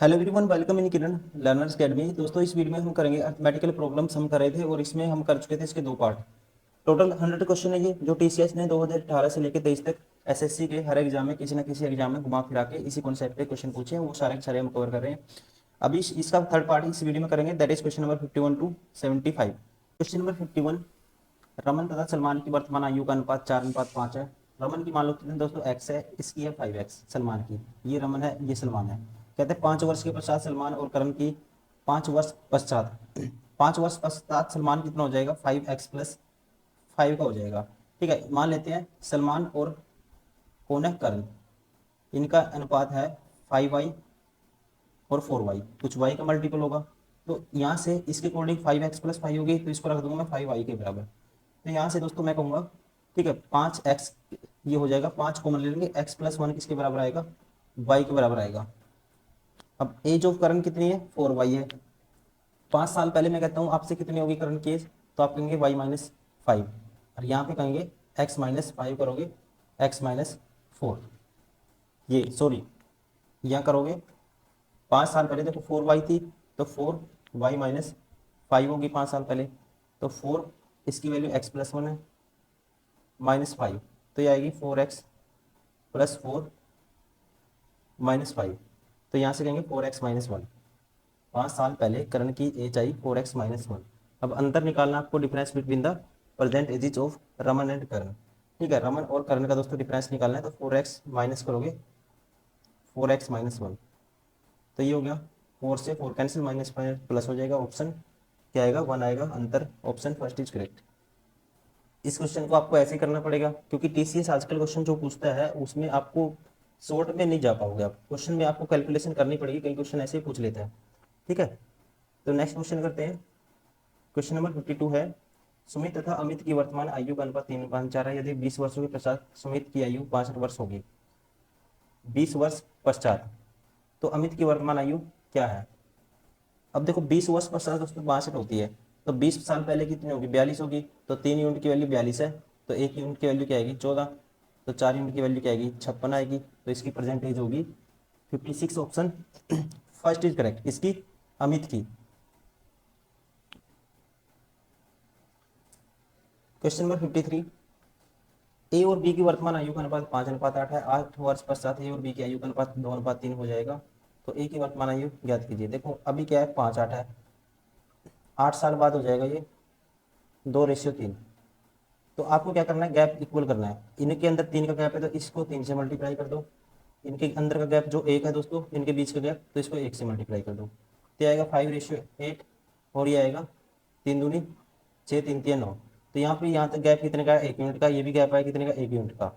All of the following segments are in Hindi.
Hello everyone, welcome in Kiran learners academy. दोस्तों, इस वीडियो में हम करेंगे अर्थमेटिकल प्रॉब्लम्स हम कर रहे थे और इसमें हम कर चुके थे इसके दो पार्ट। टोटल 100 क्वेश्चन है ये, जो टीसीएस ने 2018 से लेकर 23 तक एसएससी के हर एग्जाम में किसी ना किसी एग्जाम में घुमा फिरा के इसी कॉन्सेप्ट पे क्वेश्चन पूछे हैं, वो सारे के सारे हम कवर कर रहे हैं। अभी इसका थर्ड पार्ट इस वीडियो में करेंगे, that is question number 51 to 75। Question number 51, Raman तथा सलमान की वर्तमान आयु का अनुपात 4:5 है। रमन की मान लो कितने दोस्तों एक्स है, इसकी है 5x सलमान की। ये रमन है, ये सलमान है। कहते हैं 5 वर्ष के पश्चात सलमान और करण की 5 वर्ष पश्चात 5 वर्ष पश्चात सलमान कितना हो जाएगा, 5x+5 का हो जाएगा। ठीक है, मान लेते हैं सलमान और कौन है, करण। इनका अनुपात है 5y और 4y, कुछ y का मल्टीपल होगा। तो यहाँ से इसके अकॉर्डिंग 5x+5 होगी, तो इसको रख दूंगा मैं 5y के बराबर। तो यहाँ से दोस्तों मैं कहूँगा, ठीक है, 5x ये हो जाएगा, 5 कॉमन ले लेंगे, x+1 किसके बराबर आएगा, y के बराबर आएगा। अब एज ऑफ करण कितनी है, 4y है। 5 साल पहले मैं कहता हूँ आपसे कितनी होगी करण की एज, तो आप कहेंगे y-5, और यहाँ पे कहेंगे x-5 करोगे, x-4, ये सॉरी यहाँ करोगे। 5 साल पहले देखो 4y थी, तो 4y-5 होगी 5 साल पहले। तो 4, इसकी वैल्यू x+1 है, -5, तो ये आएगी 4x+4-5। तो यहाँ से कहेंगे 4x-1। 5 साल पहले करण की एज आई 4x-1। अब अंतर निकालना आपको, difference between the present ages of Raman and Karan. ठीक है, रमन और करण का दोस्तों डिफरेंस निकालना है, तो 4x माइनस करोगे 4x-1, तो ये हो गया। 4 से 4 कैंसिल, -प्लस हो जाएगा, ऑप्शन क्या आएगा, 1 आएगा answer, option first is correct. इस क्वेश्चन को आपको ऐसे करना पड़ेगा, क्योंकि टीसीएस आजकल क्वेश्चन जो पूछता है उसमें आपको शॉर्ट में नहीं जा पाओगे आप, क्वेश्चन में आपको कैलकुलेशन करनी पड़ेगी, कई क्वेश्चन ऐसे ही पूछ लेता है। ठीक है, तो नेक्स्ट क्वेश्चन करते हैं। क्वेश्चन नंबर 52 है, सुमित तथा अमित की वर्तमान आयु का अनुपात 3:4 है। यदि 20 वर्षों के पश्चात सुमित की आयु 62 वर्ष होगी, 20 वर्ष पश्चात, तो अमित की वर्तमान आयु क्या है। अब देखो 20 वर्ष पश्चात दोस्तों 62 होती है, तो 20 साल पहले कितनी होगी, 42 होगी। तो 3 यूनिट की वैल्यू 42 है, तो 1 यूनिट की वैल्यू क्या आएगी, 14। तो 4 यूनिट की वैल्यू क्या आएगी, 56 आएगी। तो इसकी प्रेजेंट एज होगी 56, ऑप्शन फर्स्ट इज करेक्ट, इसकी अमित की। क्वेश्चन नंबर 53, ए और बी की वर्तमान आयु का अनुपात 5:8 है। 8 वर्ष पश्चात ए और बी की आयु का अनुपात 2:3 हो जाएगा। तो ए की वर्तमान आयु ज्ञात कीजिए। देखो अभी क्या है, 5-8 है, 8 साल बाद हो जाएगा ये 2:3। तो आपको क्या करना है, गैप इक्वल करना है। इनके अंदर 3 का गैप है, तो इसको 3 से मल्टीप्लाई कर दो। इनके अंदर का गैप जो 1 है दोस्तों, इनके बीच का गैप, तो इसको 1 से मल्टीप्लाई कर दो। तो आएगा 5:8, और ये आएगा 3 दूनी 6, 3 3 9। तो यहाँ पे यहाँ तक गैप कितने का है, 1 यूनिट का। ये भी गैप है कितने का, 1 यूनिट का।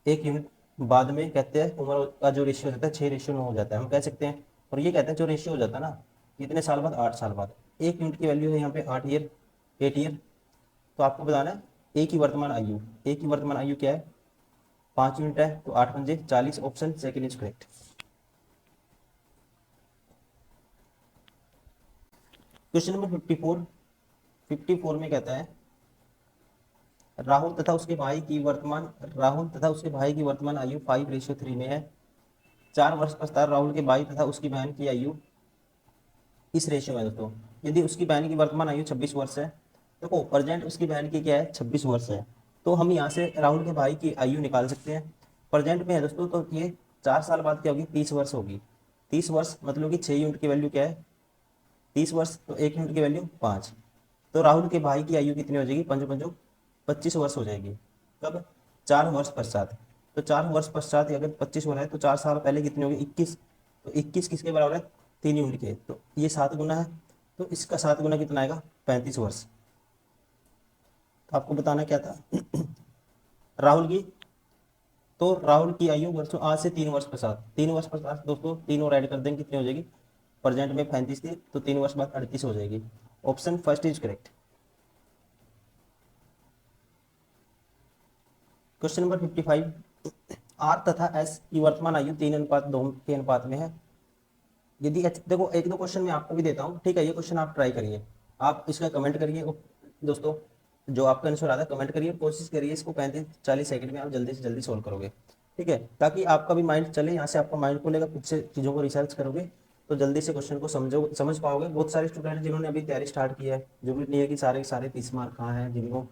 1 यूनिट बाद में कहते हैं उम्र का जो रेशियो हो जाता है 6:9 हो जाता है, हम कह सकते हैं। और ये कहते हैं जो रेशियो हो जाता है ना, कितने साल बाद, 8 साल बाद। 1 यूनिट की वैल्यू है यहाँ पे 8 ईयर, 8 ईयर। तो आपको बताना है ए की वर्तमान आयु, ए की वर्तमान आयु क्या है, 5 यूनिट है, तो 8×5 = 40, option second is correct. Question number 54 में कहता है, राहुल तथा उसके भाई की वर्तमान आयु 5:3 में है। 4 वर्ष पश्चात राहुल के भाई तथा उसकी बहन की आयु इस रेशियो में दोस्तों। यदि उसकी बहन की वर्तमान आयु 26 वर्ष है, देखो प्रेजेंट उसकी बहन की क्या है, 26 वर्ष है। तो हम यहाँ से राहुल के भाई की आयु निकाल सकते हैं। प्रेजेंट में है दोस्तों, तो ये 4 साल बाद क्या होगी, 30 वर्ष होगी। 30 वर्ष मतलब कि 6 यूनिट की वैल्यू क्या है, 30 वर्ष, तो 1 यूनिट की वैल्यू 5। तो राहुल के भाई की आयु कितनी हो जाएगी, 5 5 25 वर्ष हो जाएगी। कब, 4 वर्ष पश्चात। तो 4 वर्ष पश्चात अगर 25 हो रहा है, तो 4 साल पहले कितनी होगी, 21। तो 21 किसके बराबर है, 3 यूनिट के। तो ये 7 गुना है, तो इसका 7 गुना कितना आएगा, 35 वर्ष। तो आपको बताना क्या था राहुल की। तो राहुल की आयु वर्षों आज से 3 वर्ष पश्चात, 3 वर्ष पश्चात दोस्तों 3 और ऐड कर देंगे, कितनी हो जाएगी, प्रेजेंट में 35 थी, तो 3 वर्ष बाद 38 हो जाएगी, option first is correct. Question number 55, R तथा एस की वर्तमान आयु 3:2 के अनुपात में है। यदि देखो एक दो क्वेश्चन मैं आपको भी देता हूँ, ठीक है, ये क्वेश्चन आप ट्राई करिए, आप इसका कमेंट करिए दोस्तों, जो आपका आंसर आता है कमेंट करिए, कोशिश करिए इसको 35-40 सेकंड में आप जल्दी से जल्दी सोल्व करोगे। ठीक है, ताकि आपका भी माइंड चले, यहाँ से आपका माइंड खुलेगा, खुद से चीज़ों को रिसर्च करोगे, तो जल्दी से क्वेश्चन को समझ पाओगे। बहुत सारे स्टूडेंट जिन्होंने अभी तैयारी स्टार्ट की है, जो भी नहीं है कि सारे के सारे 30 मार्क कहाँ हैं, जिनको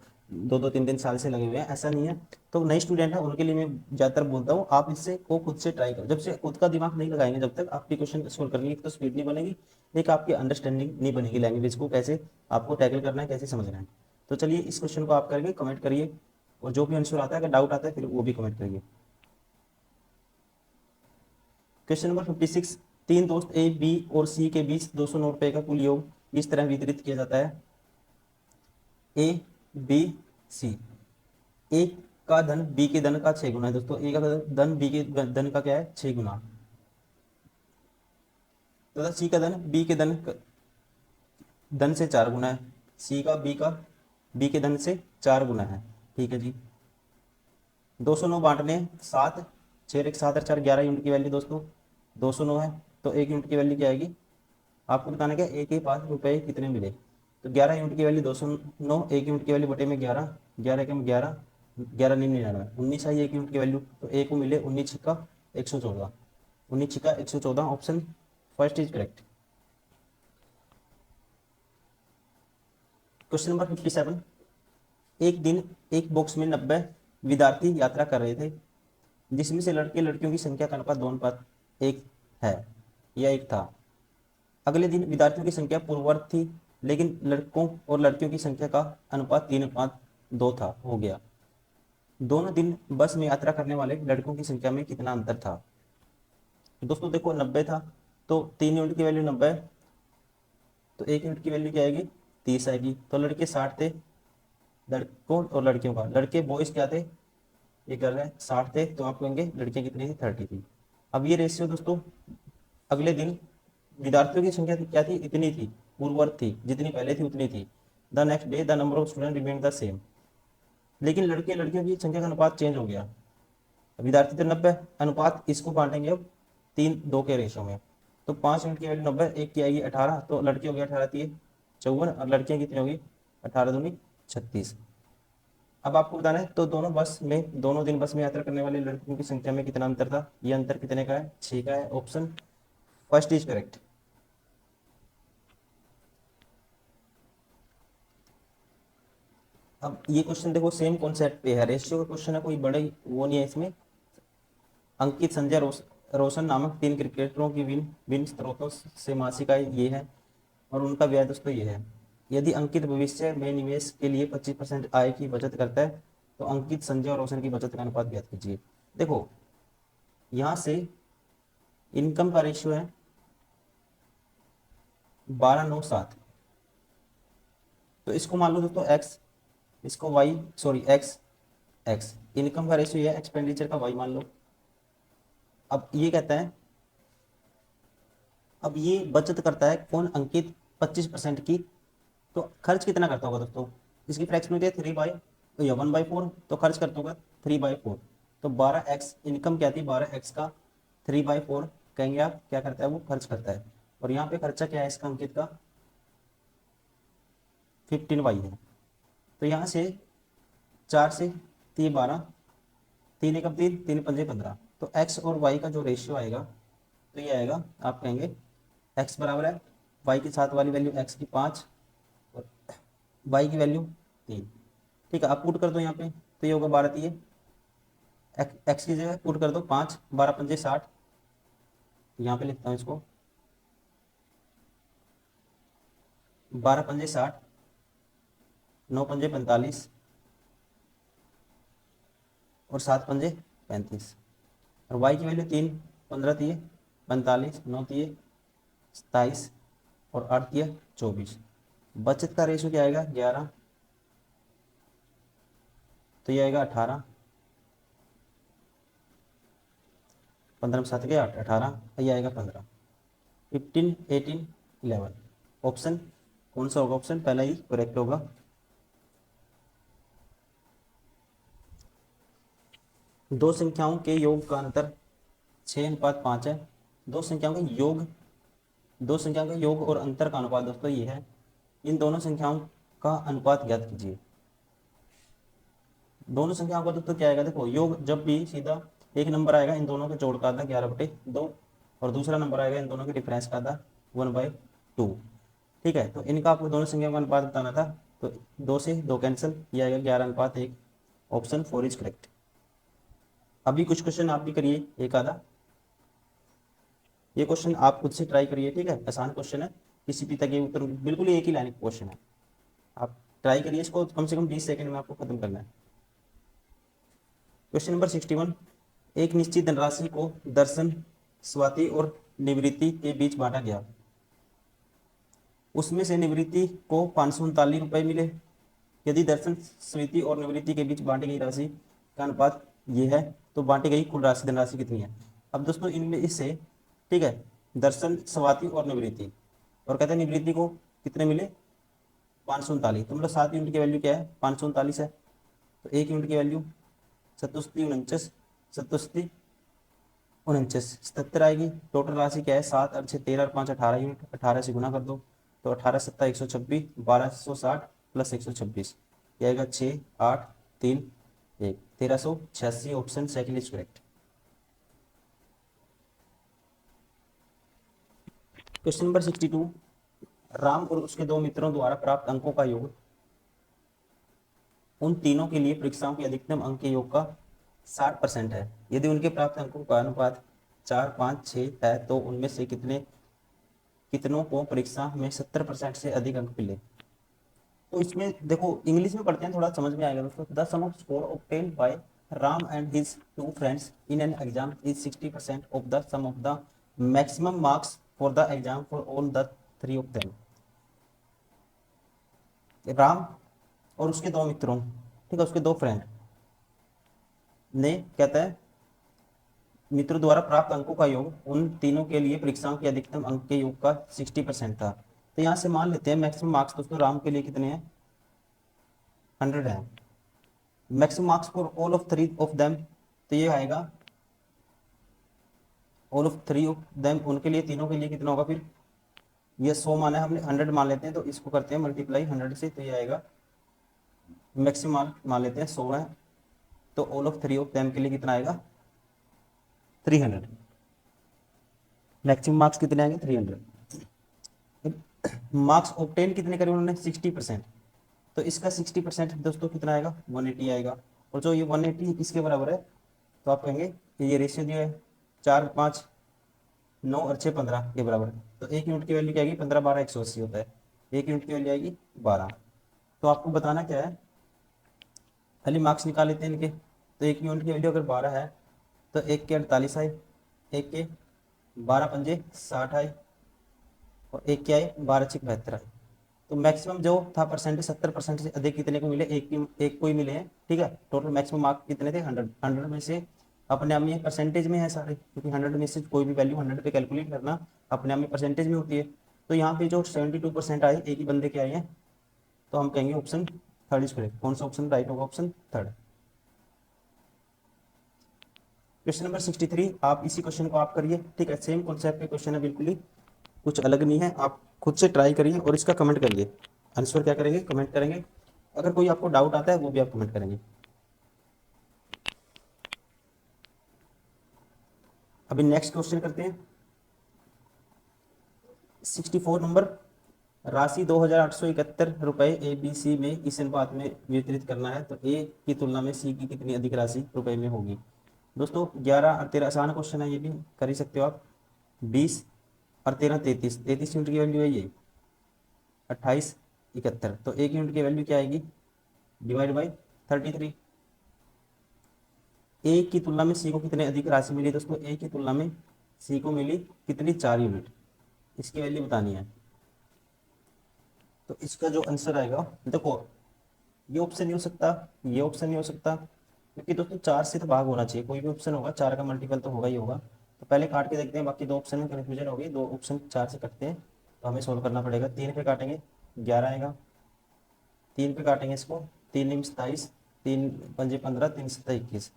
2-2 3-3 साल से लगे हुए हैं, ऐसा नहीं है। तो नए स्टूडेंट है उनके लिए मैं ज़्यादातर बोलता हूँ आप इससे को खुद से ट्राई करो। जब से खुद का दिमाग नहीं लगाएंगे, जब तक आपकी क्वेश्चन सोल्व करने की एक तो स्पीड नहीं बनेगी, एक आपकी अंडरस्टैंडिंग नहीं बनेगी लैंग्वेज को कैसे आपको टैकल करना है, कैसे समझना है। तो चलिए इस क्वेश्चन को आप करके कमेंट करिए, और जो भी आंसर आता है, अगर डाउट आता है फिर वो भी कमेंट करिए। क्वेश्चन नंबर 56, तीन दोस्त ए बी और सी के बीच 209 रुपए का कुल योग इस तरह वितरित किया जाता है। A B C. ए का धन बी के धन का 6 गुना है दोस्तों। ए का धन बी के धन का क्या है, 6 गुना। तथा सी का धन बी के धन से 4 गुना है। सी का बी के धन से 4 गुना है। ठीक है जी। 209 बांटने 7, 6 एक 7 और 4 11 यूनिट की वैल्यू दोस्तों 209 है। तो 1 यूनिट की वैल्यू क्या आएगी, आपको बताना क्या, एक के पास रुपए कितने मिले। तो 11 यूनिट की वैल्यू 209, 1 यूनिट की वैल्यू बटे में 11, 11 के में 11, 11 99, 19 आई 1 यूनिट की वैल्यू। तो ए को मिले 19 का 114, 19 का 114, option first is correct. Question number 57, एक दिन एक बॉक्स में 90 विद्यार्थी यात्रा कर रहे थे, जिसमें से लड़के लड़कियों की संख्या का अनुपात 2:1 है या 1 था। अगले दिन विद्यार्थियों की संख्या पूर्ववत थी, लेकिन लड़कों और लड़कियों की संख्या का अनुपात 3:2 था हो गया। दोनों दिन बस में यात्रा करने वाले लड़कों की संख्या में कितना अंतर था। दोस्तों देखो 90 था, तो 3 यूनिट की वैल्यू 90 है, तो 1 यूनिट की वैल्यू क्या आएगी, 30 आएगी। तो लड़के 60 थे, लड़कों और लड़कियों का, लड़के बॉयज क्या थे, ये कर रहे हैं 60 थे, तो आप कहेंगे लड़कियां कितनी थी, 30 थी। अब ये रेशियो दोस्तों, अगले दिन विद्यार्थियों की संख्या क्या थी, इतनी थी, पूर्ववर्त थी, जितनी पहले थी उतनी थी। The next day the number of student remain the same, लेकिन लड़के लड़कियों की संख्या का अनुपात चेंज हो गया। विद्यार्थी थे 90, अनुपात इसको बांटेंगे अब 3:2 के रेशो में। तो 5 यूनिट की वैल्यू 90, एक की आएगी 18, तो लड़के हो गए 18 3 54, और लड़कियां कितनी होगी 18 दूनी 36। अब आपको बताना है, तो दोनों दिन बस में यात्रा करने वाले लड़कियों की संख्या में कितना अंतर था। ये अंतर कितने का है, 6 का है, ऑप्शन फर्स्ट इज करेक्ट। अब ये क्वेश्चन देखो सेम कॉन्सेप्ट पे है, रेशियो का क्वेश्चन है, कोई बड़े वो नहीं है इसमें। अंकित, संजय, रोशन नामक 3 क्रिकेटरों की विभिन्न स्रोतों से मासिक आय ये है, और उनका ब्याज दोस्तों ये है। यदि अंकित भविष्य में निवेश के लिए 25% आय की बचत करता है, तो अंकित, संजय और रोशन की बचत का अनुपात ज्ञात कीजिए। देखो यहां से इनकम का रेशियो है 12:9:7, तो इसको मान लो दोस्तों एक्स, इसको y, sorry x, x income का रेशियो है, एक्सपेंडिचर का वाई मान लो। अब ये कहता है, अब ये बचत करता है कौन, अंकित 25% की, तो खर्च कितना करता होगा दोस्तों, इसकी फ्रैक्शन होती है 3 या 1/4, तो खर्च करता होगा 3/4। तो 12x इनकम क्या थी, 12x का 3/4 कहेंगे आप, क्या करता है वो खर्च करता है। और यहाँ पे खर्चा क्या है इसका, अंकित का 15y है। तो यहाँ से 4 से 3 12, 3 एकम 3, 3 पंजे 15, तो x और y का जो रेशियो आएगा, तो ये आएगा, आप कहेंगे x बराबर है y की साथ वाली वैल्यू x की 5 और y की वैल्यू 3। ठीक है, आप पुट कर दो यहाँ पे, तो ये होगा 12 3, एक्स की जगह पुट कर दो 5, 12 पंजे 60, यहाँ पे लिखता हूँ इसको 12 पंजे 60, 9 पंजे 45 और 7 पंजे 35, और y की वैल्यू 3, 15 3 45, 9 3 27 और 8 3 24। बचत का रेशियो क्या आएगा 11, तो ये आएगा 18, 15 में 7 के 8, 18, ये आएगा 15, 15 18 11। ऑप्शन कौन सा होगा, ऑप्शन पहला ही करेक्ट होगा। दो संख्याओं के योग का अंतर 6:5 है। दो संख्याओं का योग, दो संख्याओं का योग और अंतर का अनुपात दोस्तों ये है। इन दोनों संख्याओं का अनुपात ज्ञात कीजिए। दोनों संख्याओं का दोस्तों क्या आएगा, देखो योग जब भी सीधा एक नंबर आएगा, इन दोनों का जोड़ का आधा 11/2, और दूसरा नंबर आएगा इन दोनों के डिफरेंस का था 1/2। ठीक है, तो इनका आपको दोनों संख्या का अनुपात बताना था, तो 2 से 2 कैंसिल, ये आएगा 11:1। Option 4 is correct. अभी कुछ क्वेश्चन आप भी करिए एक आधा, ये क्वेश्चन आप खुद से ट्राई करिए, ठीक है, आसान क्वेश्चन है, किसी भी तक ये उत्तर बिल्कुल एक ही लाइन का क्वेश्चन है, आप ट्राई करिए इसको, कम से कम 20 सेकंड में आपको खत्म करना है। क्वेश्चन नंबर 61, एक निश्चित धनराशि को दर्शन, स्वाति और निवृत्ति के बीच बांटा गया, उसमें से निवृत्ति को 539 रुपये मिले। यदि दर्शन, स्मृति और निवृत्ति के बीच बांटी गई राशि का अनुपात ये है, तो बांटी गई कुल राशि धनराशि कितनी है। अब दोस्तों इनमें इससे, ठीक है, दर्शन, स्वाति और निवृत्ति, और कहते हैं निवृत्ति को कितने मिले 539, तो मतलब 7 यूनिट की वैल्यू क्या है 539 है, तो 1 यूनिट की वैल्यू 77 77 49 77 आएगी। टोटल राशि क्या है 7 और 6 13 और 5 18 यूनिट, 18 से गुना कर दो, तो 18 7 126, 1260 प्लस 126, ये आएगा 6 8 3 1 1386। Option second is correct. Question number 62, Ram और उसके दो मित्रों द्वारा प्राप्त अंकों का योग उन तीनों के लिए परीक्षाओं के अधिकतम अंक के योग का 60% है। यदि उनके प्राप्त अंकों का अनुपात 4 5 6 है, तो उनमें से कितनों को परीक्षा में 70% से अधिक अंक मिले। तो इसमें देखो इंग्लिश में पढ़ते हैं, थोड़ा समझ में आएगा दोस्तों। The sum of score obtained by Ram and his two friends in an exam is 60% of the sum of the maximum marks for the exam for all the three of them. Ram और उसके दो मित्रों, ठीक है, उसके दो फ्रेंड ने, कहता है, मित्रों द्वारा प्राप्त अंकों का योग उन तीनों के लिए परीक्षाओं के अधिकतम अंक के योग का 60% था। तो यहाँ से मान लेते हैं मैक्सिमम मार्क्स दोस्तों राम के लिए कितने हैं 100 है। Maximum marks for all of three of them, तो ये आएगा all of three of them, उनके लिए तीनों के लिए कितना होगा फिर, ये 100 माना है हमने, 100 मान लेते हैं, तो इसको करते हैं मल्टीप्लाई 100 से, तो ये आएगा मैक्सिमम मान लेते हैं 100 है, तो all of three of them के लिए कितना आएगा 300। मैक्सिमम मार्क्स कितने आएंगे 300। मार्क्स ऑब्टेन कितने करे उन्होंने 60%, तो इसका 60% दोस्तों कितना आएगा 180 आएगा। और जो ये 180 किसके बराबर है, तो आप कहेंगे कि ये रेशियो दिया है 4 5 9 और 6 15 के बराबर है, तो 1 यूनिट की वैल्यू क्या आएगी 15 12 180 होता है, 1 यूनिट की वैल्यू आएगी 12। तो आपको बताना क्या है, खाली मार्क्स निकाल लेते हैं इनके, तो 1 यूनिट की वैल्यू अगर 12 है, तो 1 के 48 आए, 1 के 12 पंजे 60 आए, और 1 के आए 12 6 72 आए। तो मैक्सिमम जो था परसेंटेज 70% से अधिक कितने को मिले, एक को ही मिले हैं, ठीक है। टोटल मैक्सिमम मार्क कितने थे 100, 100 में से अपने आप में परसेंटेज में है सारे, क्योंकि 100 में से कोई भी वैल्यू 100 पे कैलकुलेट करना अपने आप में परसेंटेज में होती है। तो यहाँ पे जो 72% आए एक ही बंदे के आए हैं, तो हम कहेंगे ऑप्शन थर्ड इज करेक्ट। कौन सा ऑप्शन राइट होगा, ऑप्शन थर्ड। क्वेश्चन नंबर 63, आप इसी क्वेश्चन को आप करिए, ठीक है, सेम कॉन्सेप्ट के क्वेश्चन है, बिल्कुल ही कुछ अलग नहीं है, आप खुद से ट्राई करिए और इसका कमेंट करिए। आंसर क्या करेंगे, कमेंट करेंगे, अगर कोई आपको डाउट आता है वो भी आप कमेंट करेंगे। अभी नेक्स्ट क्वेश्चन करते हैं 64 नंबर, राशि 2871 रुपए ए बी सी में इस अनुपात में वितरित करना है, तो ए की तुलना में सी की कितनी अधिक राशि रुपए में होगी। दोस्तों 11 और 13 आसान क्वेश्चन है, ये भी कर ही सकते हो आप। 20 और 13 33, 33 यूनिट की वैल्यू है ये 28 71, तो 1 यूनिट की वैल्यू क्या आएगी डिवाइड बाई 33। ए की तुलना में सी को कितने अधिक राशि मिली दोस्तों, ए की तुलना में सी को मिली कितनी 4 यूनिट, इसकी वैल्यू बतानी है। तो इसका जो आंसर आएगा, देखो ये ऑप्शन नहीं हो सकता, ये ऑप्शन नहीं हो सकता, क्योंकि दोस्तों 4 से तो भाग होना चाहिए, कोई भी ऑप्शन होगा 4 का मल्टीपल तो होगा ही होगा। तो पहले काट के देखते हैं, बाकी दो ऑप्शन में कन्फ्यूजन होगी, दो ऑप्शन 4 से कटते हैं, तो हमें सोल्व करना पड़ेगा। 3 पे काटेंगे 11 आएगा, 3 पे काटेंगे इसको, 3 निम 27, 3 पंजे 15, 3 सत्ता 21,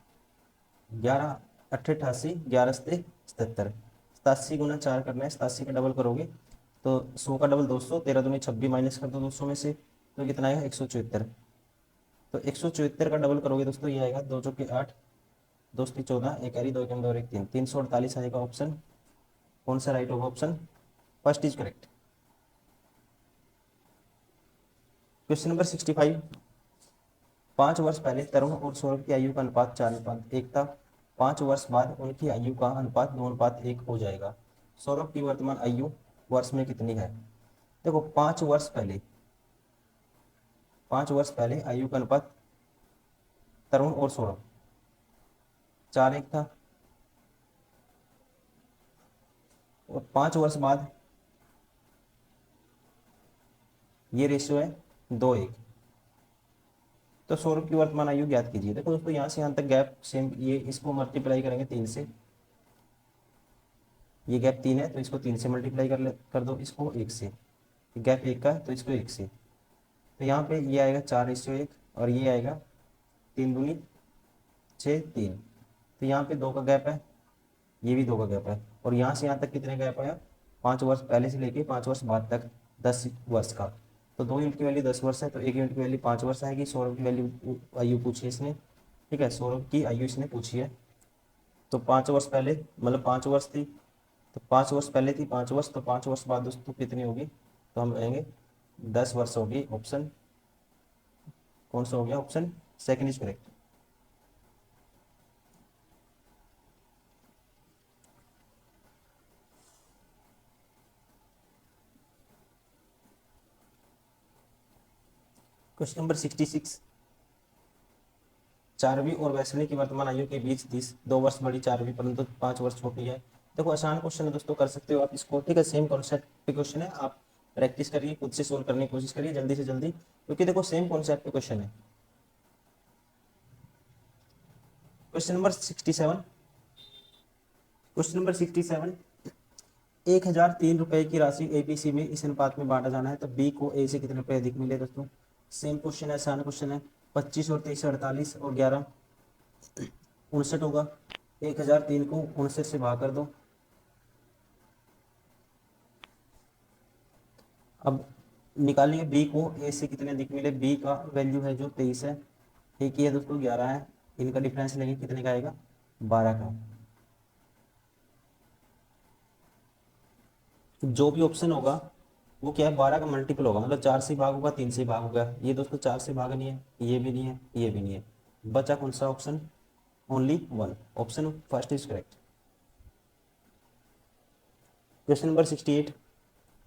11 अट्ठे 88, 11 सत्ते 77, 87 गुना 4 करना है, 87 का डबल करोगे तो 100 का डबल 200, 13 दूनी 26 माइनस कर दो 200 में से, तो कितना आएगा 174। तो 174 का डबल करोगे दोस्तों, ये आएगा 2 चौके 8, 2 14, एक 2 1 2 1 3, 348 आएगा ऑप्शन कौन सा राइट होगा? Option first is correct. Question number 65, 5 वर्ष पहले तरुण और सौरभ की आयु का अनुपात 4:1 था। 5 वर्ष बाद उनकी आयु का अनुपात 2:1 हो जाएगा। सौरभ की वर्तमान आयु वर्ष में कितनी है? देखो 5 वर्ष पहले, 5 वर्ष पहले आयु का अनुपात तरुण और सौरभ 4:1 था, और 5 वर्ष बाद ये रेशियो है 2:1। तो सौरभ की वर्तमान आयु ज्ञात कीजिए। देखो दोस्तों यहाँ से यहाँ तक गैप सेम, ये इसको मल्टीप्लाई करेंगे 3 से, ये गैप 3 है तो इसको 3 से मल्टीप्लाई कर दो, इसको 1 से, गैप 1 का है तो इसको 1 से, तो यहाँ पे ये आएगा 4:1 और ये आएगा 3×2=6, 3। तो यहाँ पे 2 का गैप है, ये भी 2 का गैप है, और यहाँ से यहाँ तक कितने गैप आया? 5 वर्ष पहले से लेके 5 वर्ष बाद तक 10 वर्ष का। तो 2 यूनिट की वैल्यू 10 वर्ष है, तो 1 यूनिट की वैल्यू 5 वर्ष आएगी। सौरभ की वैल्यू आयु पूछी है इसने, ठीक है, सौरभ की आयु इसने पूछी है। तो 5 वर्ष पहले मतलब 5 वर्ष थी, तो 5 वर्ष पहले थी 5 वर्ष, तो 5 वर्ष बाद दोस्तों कितनी होगी? तो हम कहेंगे 10 वर्ष होगी। ऑप्शन कौन सा हो गया? Option second is correct. Question number 66, चारवीं और वैष्णवी की वर्तमान आयु के बीच 2 वर्ष बड़ी चारवीं परंतु 5 वर्ष छोटी है। देखो आसान क्वेश्चन है दोस्तों, कर सकते हो आप इसको, ठीक है, सेम कॉन्सेप्ट पे क्वेश्चन है, आप प्रैक्टिस करिए, खुद से सोल्व करने की कोशिश करिए जल्दी से जल्दी, क्योंकि देखो सेम कॉन्सेप्ट पे क्वेश्चन है। क्वेश्चन नंबर 67, क्वेश्चन नंबर 67, 1003 रुपए की राशि एबीसी में इस अनुपात में बांटा जाना है, तो बी को ए से कितने रुपए अधिक मिले? दोस्तों सेम क्वेश्चन है, आसान क्वेश्चन है। 25 और 23 48 और 11 59 होगा। 1003 को 59 से भाग कर दो। अब निकालेंगे बी को ए से कितने अधिक मिले। बी का वैल्यू है जो 23 है, ठीक है दोस्तों, 11 है, इनका डिफरेंस लेंगे कितने का आएगा? 12 का। जो भी ऑप्शन होगा वो क्या है? 12 का मल्टीपल होगा, मतलब 4 से भाग होगा, 3 से भाग होगा। ये दोस्तों 4 से भाग नहीं है, ये भी नहीं है, ये भी नहीं है, बचा कौन सा option? Only 1। Option first is correct. Question number 68,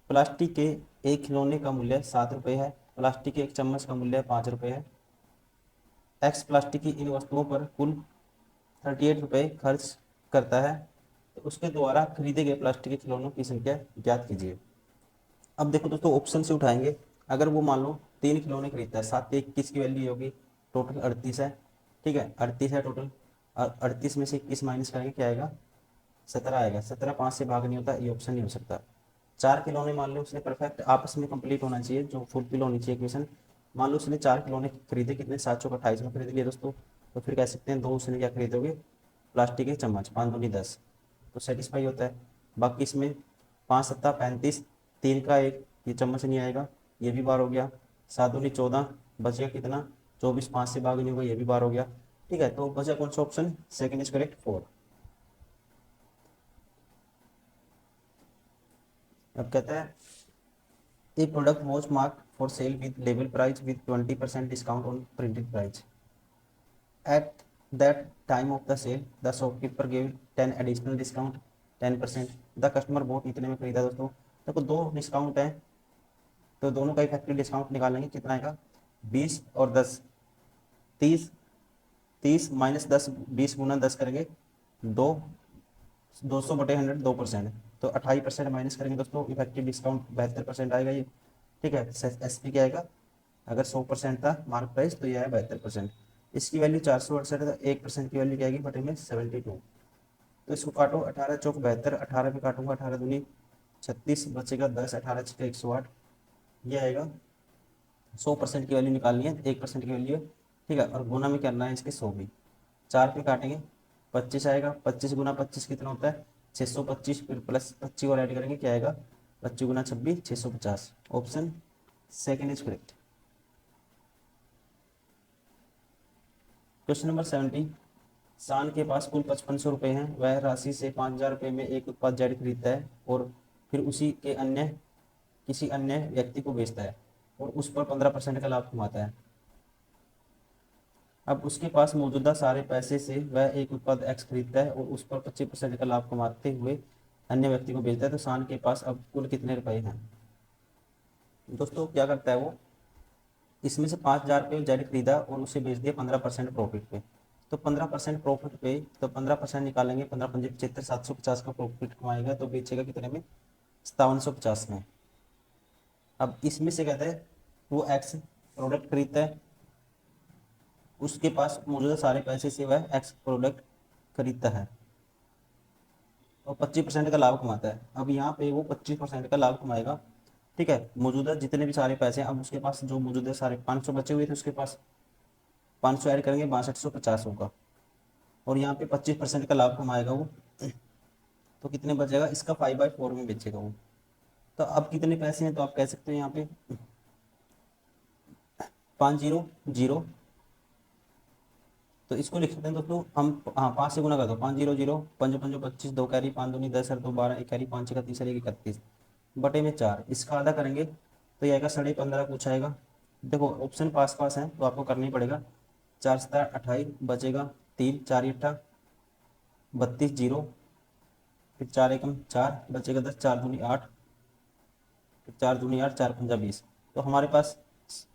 plastic के एक खिलौने का मूल्य 7 रुपये है, प्लास्टिक के एक चम्मच का मूल्य 5 रुपये है। एक्स प्लास्टिक की इन वस्तुओं पर कुल 38 रुपये खर्च करता है, तो उसके द्वारा खरीदे गए प्लास्टिक के खिलौनों की संख्या ज्ञात कीजिए। अब देखो दोस्तों ऑप्शन से उठाएंगे, अगर वो मान लो 3 खिलौने खरीदता है, 7 से 21 की वैल्यू होगी, टोटल 38 है, ठीक है, 38 है टोटल, 38 में से 21 माइनस करेंगे क्या आएगा? 17 आएगा। 17 5 से भाग नहीं होता, ये ऑप्शन नहीं हो सकता। 4 खिलौने मान लो उसने परफेक्ट आपस में कंप्लीट होना चाहिए, जो फुलफिल होनी चाहिए इक्वेशन। मान लो उसने 4 खिलौने खरीदे, कितने? 7 चौक 28 में खरीद लिए दोस्तों, तो फिर कह सकते हैं 2 उसने क्या खरीदोगे? प्लास्टिक के चम्मच, 5 दूनी 10, तो सेटिस्फाई होता है। बाकी इसमें 5 7 35, 3 का 1, ये चम्मच नहीं आएगा, ये भी बार हो गया। 7 दूनी 14, बच गया कितना? 24, 5 से भाग नहीं होगा, ये भी बार हो गया, ठीक है। तो बचा कौन सा ऑप्शन? Second is correct, 4। अब कहता है a product was mark for sale with label price with 20% discount on printed price. At that time of the sale the shopkeeper give 10 additional discount 10%। The customer bought इतने में खरीदा दोस्तों। देखो दो डिस्काउंट है, तो दोनों का इफेक्टिव डिस्काउंट निकालेंगे, कितना आएगा? 20 और 10, 30, 30 माइनस 10, 20 गुना 10 करेंगे, 200/100 2%, तो 28% माइनस करेंगे दोस्तों, इफेक्टिव डिस्काउंट 72% आएगा ये, ठीक है। एस पी क्या आएगा? अगर 100% था मार्क प्राइस तो ये है 72%। इसकी वैल्यू 468 है, तो 1% की वैल्यू क्या आएगी? बटे में 72। तो इसको काटो, 18 चौक 72, 18 में काटूंगा, 18 दूनी 36, बचेगा 10, 18 छः 108, ये आएगा। 100% की वैल्यू निकालनी है, 1% की वैल्यू है, ठीक है, और गुना में करना है इसके 100 भी। 4 पे काटेंगे, 25 आएगा, 25 गुना 25 कितना होता है? 625, फिर प्लस 25 और ऐड करेंगे, क्या आएगा? 25 गुना 26 650। Option second is correct. Question number 70, शान के पास कुल 5500 रुपये हैं, वह राशि से 5000 रुपये में एक उत्पाद जेड खरीदता है और फिर उसी के अन्य किसी अन्य व्यक्ति को बेचता है और उस पर 15% का लाभ कमाता है। अब उसके पास मौजूदा सारे पैसे से वह एक उत्पाद एक्स खरीदता है और उस पर 25% का लाभ कमाते हुए अन्य व्यक्ति को बेचता है, तो शान के पास अब कुल कितने रुपए हैं। दोस्तों क्या करता है वो, इसमें से 5000 रुपये जेड खरीदा और उसे बेच दिया 15% प्रॉफिट पे। तो 15% प्रॉफिट पे, तो 15% निकालेंगे, 15×5 = 75, 750 का प्रॉफिट कमाएगा, तो बेचेगा कितने में, 5750 में। अब इसमें से कहते हैं वो एक्स प्रोडक्ट खरीदता है, उसके पास मौजूदा सारे पैसे से वह एक्स प्रोडक्ट खरीदता है और 25% का लाभ कमाता है। अब यहाँ पे वो 25% का लाभ कमाएगा, ठीक है। मौजूदा जितने भी सारे पैसे हैं, अब उसके पास जो मौजूदा सारे 500 बचे हुए थे, उसके पास 500 ऐड करेंगे 6250 होगा और यहाँ पे 25% का लाभ कमाएगा वो, तो कितने बचेगा, इसका 5/4 में बेचेगा वो। तो अब कितने पैसे हैं, तो आप कह सकते हैं यहाँ पे 500, तो इसको लिख सकते हैं दोस्तों हम, हाँ 5 से गुना कर दो, 500, 5×5 = 25, 2 कैरी 5 दूनी 10 और 2 12, 1 कैरी 5 का 30 31 बटे में 4, इसका आधा करेंगे तो ये आएगा 15.5 कुछ आएगा। देखो ऑप्शन पास पास है तो आपको करना ही पड़ेगा। 4 7 28 बचेगा 3, 4 8 32 जीरो, फिर 4 एकम 4 बचेगा 10, 4 दूनी 8, फिर 4 दूनी 8, 4 पंजा 20, तो हमारे पास,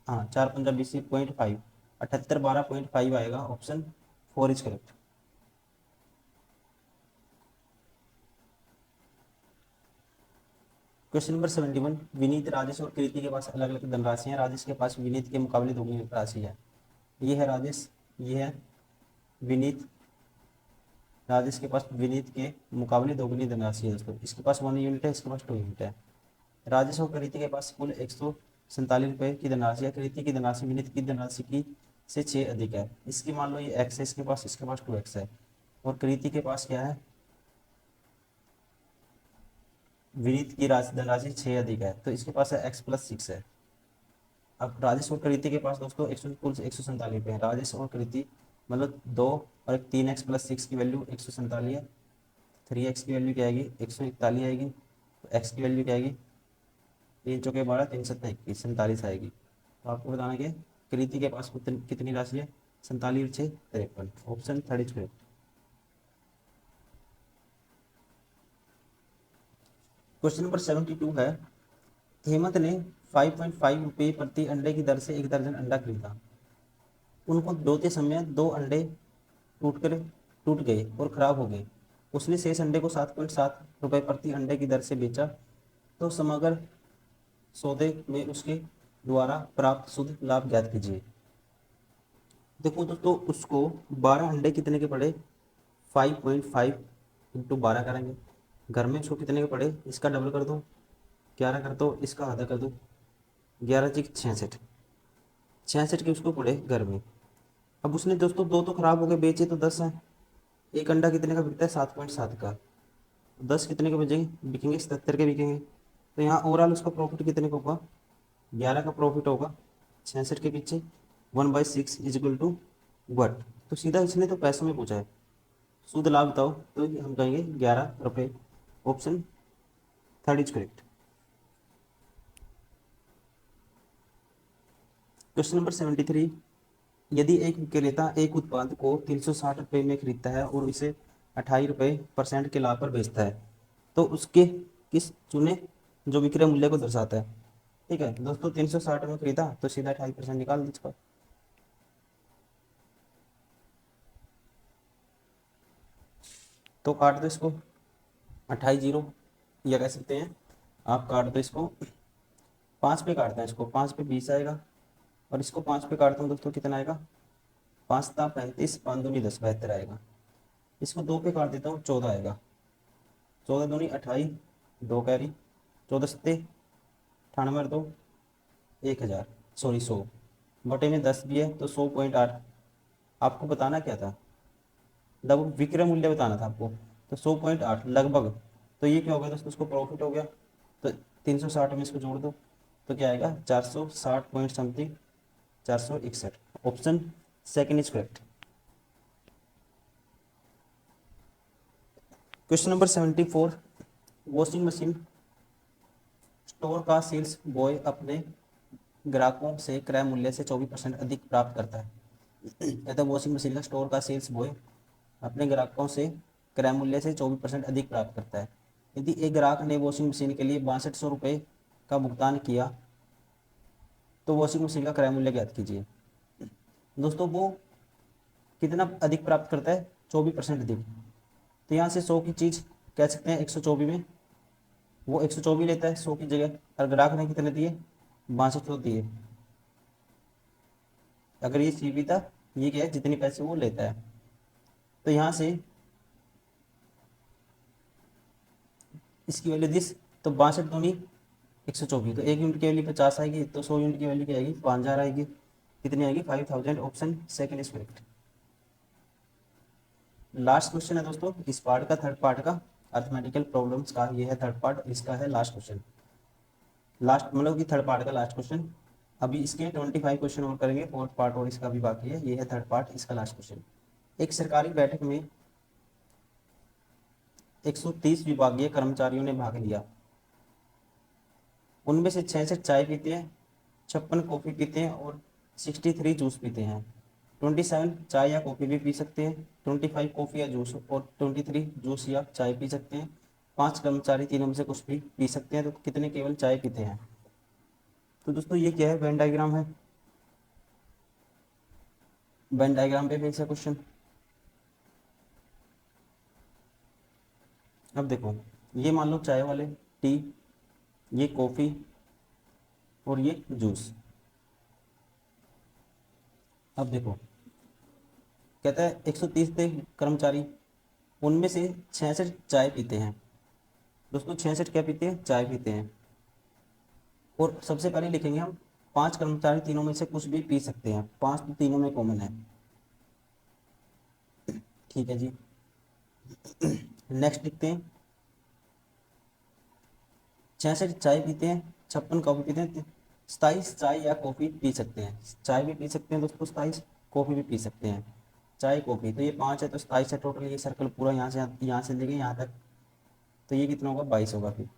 हाँ 4 पंजा 20 0.5, 78 12.5 आएगा, option 4 is correct. Question number 71, Vineet, Rajesh और कृति के पास अलग अलग धनराशि है। राजेश के पास विनीत के मुकाबले दोगुनी राशि है। ये है राजेश, ये है विनीत, राजेश के पास विनीत के मुकाबले दोगुनी धनराशि है दोस्तों। इसके पास 1 यूनिट है, इसके पास 2 यूनिट है। राजेश और कृति के पास कुल 147 रुपये की धनराशि है। कृति की धनराशि विनीत की धनराशि की से 6 अधिक है। इसकी मान लो ये एक्स है, इसके पास 2x है और कृति के पास क्या है, विनीत की धनराशि 6 अधिक है, तो इसके पास है x+6 है। अब राजेश और कृति के पास दोस्तों कुल 147 है। राजेश और कृति मतलब 2 और 3x+6 की वैल्यू 147 है। 3x की वैल्यू क्या आएगी, 141 आएगी। तो x की वैल्यू क्या आएगी, 3 चौके 12, 3 7 21, 47 आएगी। तो आपको बताना कि कृति के पास कितनी राशि है, 47 6 53, ऑप्शन 3 करेक्ट। क्वेश्चन नंबर 72 है, हेमंत ने 5.5 रुपये प्रति अंडे की दर से 1 दर्जन अंडा खरीदा। उनको धोते समय 2 अंडे टूट गए और खराब हो गए। उसने शेष अंडे को 7.7 रुपये प्रति अंडे की दर से बेचा, तो समग्र सौदे में उसके द्वारा प्राप्त शुद्ध लाभ ज्ञात कीजिए। देखो दोस्तों उसको 12 अंडे कितने के पड़े, 5.5 इंटू 12 करेंगे। घर में उसको कितने के पड़े, इसका डबल कर दो, 11 कर दो, इसका आधा कर दो, 11 जी 66, 66 के उसको पड़े घर में। अब उसने दोस्तों 2 तो खराब हो गए, बेचे तो 10 हैं। एक अंडा कितने का बिकता है, 7.7 का, 10 कितने के बचेंगे, बिकेंगे 77 के बिकेंगे। तो यहाँ ओवरऑल उसका प्रॉफिट कितने का होगा, 11 का प्रॉफिट होगा 66 के पीछे, 1/6 इज इक्वल टू वट। तो सीधा इसने तो पैसों में पूछा है, शुद्ध लाभ बताओ, तो हम कहेंगे 11 रुपये, option 3 is correct. Question number 73, यदि एक विक्रेता एक उत्पाद को 360 रुपये में खरीदता है और इसे 28 रुपये % के लाभ पर बेचता है, तो उसके किस चुने जो विक्रय मूल्य को दर्शाता है। ठीक है दोस्तों, 360 में खरीदा तो सीधा 28% निकाल दीजिए। तो काट दो इसको, 28 जीरो, या कह सकते हैं आप काट दो इसको, 5 पे काटते हैं इसको, 5 पे 20 आएगा और इसको 5 पे काटता हूँ दोस्तों, कितना आएगा, 5 × 35, 5 दूनी 10, 72 आएगा। इसको 2 पे काट देता हूँ, 14 आएगा, 14 दूनी 28, 2 कैरी, 14 सत्ते 98 और 2 1000, सॉरी 100 बटे में 10 भी है तो 100.8। आपको बताना क्या था, लगभग विक्रय मूल्य बताना था आपको, तो 100.8 लगभग, तो ये क्या हो गया दोस्तों, उसको प्रॉफिट हो गया। तो 360 में इसको जोड़ दो तो क्या आएगा, 460 point something, 461, option 2 is correct. Question number 74, washing machine store का सेल्स बॉय अपने ग्राहकों से क्रय मूल्य से 24% अधिक प्राप्त करता है। कहता है वॉशिंग मशीन का स्टोर का सेल्स बॉय अपने ग्राहकों से क्रय मूल्य से 24% अधिक प्राप्त करता है। यदि एक ग्राहक ने वॉशिंग मशीन के लिए 6200 रुपये का भुगतान किया तो वॉशिंग मशीन का क्रय मूल्य ज्ञात कीजिए। दोस्तों वो कितना अधिक प्राप्त करता है, 24% अधिक। तो यहाँ से 100 की चीज़ कह सकते हैं 124 में, वो 124 लेता है 100 की जगह, और ग्राहक ने कितने दिए, 6200 दिए। अगर ये सीवी था, ये क्या है, जितने पैसे वो लेता है। तो यहाँ से इसकी वैल्यू दिस, तो 62 दूनी 124, तो 1 यूनिट की वैल्यू 50 आएगी, तो 100 यूनिट की वैल्यू क्या आएगी, 5000 आएगी। कितनी आएगी, 5000। Option second is correct. Last question है दोस्तों इस पार्ट का, थर्ड पार्ट का अर्थमेटिकल प्रॉब्लम्स का, ये है थर्ड पार्ट, इसका है लास्ट क्वेश्चन। लास्ट मतलब कि थर्ड पार्ट का लास्ट क्वेश्चन। अभी इसके 25 क्वेश्चन और करेंगे, फोर्थ पार्ट और इसका भी बाकी है, ये है थर्ड पार्ट, इसका लास्ट क्वेश्चन। एक सरकारी बैठक में 130 विभागीय कर्मचारियों ने भाग लिया। उनमें से 66 चाय पीते हैं, 56 कॉफ़ी पीते हैं और 63 जूस पीते हैं। 27 चाय या कॉफ़ी भी पी सकते हैं, 25 कॉफ़ी या जूस और 23 जूस या चाय पी सकते हैं। 5 कर्मचारी तीनों में से कुछ भी पी सकते हैं, तो कितने केवल चाय पीते हैं। तो दोस्तों ये क्या है, वेन डायग्राम है। वेन डायग्राम पे फिर से क्वेश्चन। अब देखो, ये मान लो चाय वाले टी, ये कॉफ़ी और ये जूस। अब देखो कहता है 130 थे कर्मचारी, उनमें से 66 चाय पीते हैं। दोस्तों 66 क्या पीते हैं, चाय पीते हैं। और सबसे पहले लिखेंगे हम 5 कर्मचारी तीनों में से कुछ भी पी सकते हैं, 5 तो तीनों में कॉमन है। ठीक है जी। नेक्स्ट लिखते हैं 66 चाय पीते हैं, 56 कॉफ़ी पीते हैं, 27 चाय या कॉफ़ी पी सकते हैं। चाय भी पी सकते हैं दोस्तों 27, कॉफ़ी भी पी सकते हैं। चाय कॉफ़ी तो ये 5 है, तो 27 है टोटल, ये सर्कल पूरा यहाँ से लेके यहाँ तक, तो ये कितना होगा, 22 होगा। फिर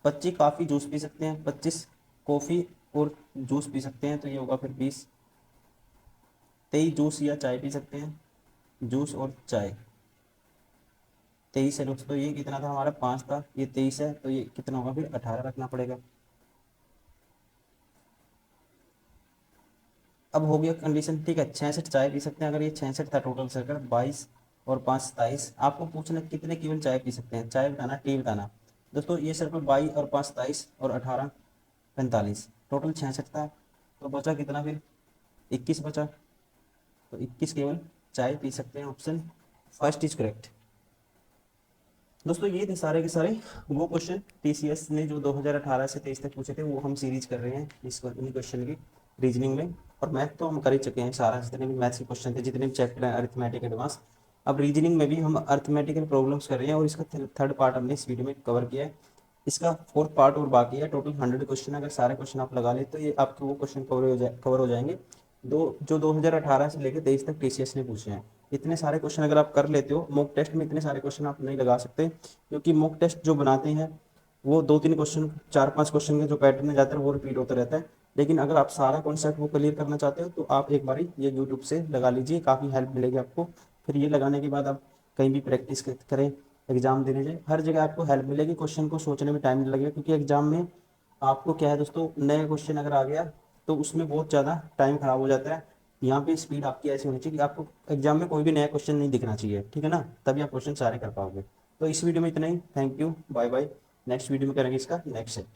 25 काफ़ी जूस पी सकते हैं, 25 कॉफ़ी और जूस पी सकते हैं, तो ये होगा फिर 20। 23 जूस या चाय पी सकते हैं, जूस और चाय। 23 है दोस्तों, ये कितना था हमारा, 5 था, ये 23 है, तो ये कितना होगा फिर 18 रखना पड़ेगा। अब हो गया कंडीशन, ठीक है। 66 चाय पी सकते हैं, अगर ये 66 था टोटल सर्कल, 22 और 5 27। आपको पूछना कितने केवल चाय पी सकते हैं, चाय बताना, टी बताना। दोस्तों ये सर्कल 22 और 5 27 और 18 45, टोटल 66 था, तो बचा कितना फिर, 21 बचा। तो 21 केवल चाय पी सकते हैं, ऑप्शन फर्स्ट इज करेक्ट। दोस्तों ये थे सारे के सारे वो क्वेश्चन टीसीएस ने जो 2018 से 23 तक पूछे थे, वो हम सीरीज कर रहे हैं इस क्वेश्चन की रीजनिंग में। और मैथ तो हम कर ही चुके हैं सारा, जितने भी मैथ्स के क्वेश्चन थे, जितने भी चैप्टर हैं अरिथमेटिक एडवांस। अब रीजनिंग में भी हम अरिथमेटिकल प्रॉब्लम्स कर रहे हैं, और इसका थर्ड पार्ट हमने इस वीडियो में कवर किया है। इसका फोर्थ पार्ट और बाकी है। टोटल 100 क्वेश्चन, अगर सारे क्वेश्चन आप लगा ले तो ये आपके वो क्वेश्चन कवर हो जाएंगे जो 2018 से लेकर 23 तक टीसीएस ने पूछे हैं। इतने सारे क्वेश्चन अगर आप कर लेते हो, मॉक टेस्ट में इतने सारे क्वेश्चन आप नहीं लगा सकते, क्योंकि मॉक टेस्ट जो बनाते हैं वो 2-3 क्वेश्चन, 4-5 क्वेश्चन के जो पैटर्न में जाते हैं वो रिपीट होता रहता है। लेकिन अगर आप सारा कॉन्सेप्ट वो क्लियर करना चाहते हो तो आप एक बारी ये यूट्यूब से लगा लीजिए, काफ़ी हेल्प मिलेगी आपको। फिर ये लगाने के बाद आप कहीं भी प्रैक्टिस करें, एग्जाम देने जाए, हर जगह आपको हेल्प मिलेगी। क्वेश्चन को सोचने में टाइम नहीं लगेगा, क्योंकि एग्जाम में आपको क्या है दोस्तों, नया क्वेश्चन अगर आ गया तो उसमें बहुत ज़्यादा टाइम खराब हो जाता है। यहाँ पे स्पीड आपकी ऐसी होनी चाहिए कि आपको एग्जाम में कोई भी नया क्वेश्चन नहीं दिखना चाहिए, ठीक है ना, तभी आप क्वेश्चन सारे कर पाओगे। तो इस वीडियो में इतना ही, thank you, bye bye. Next video में करेंगे इसका नेक्स्ट सेट।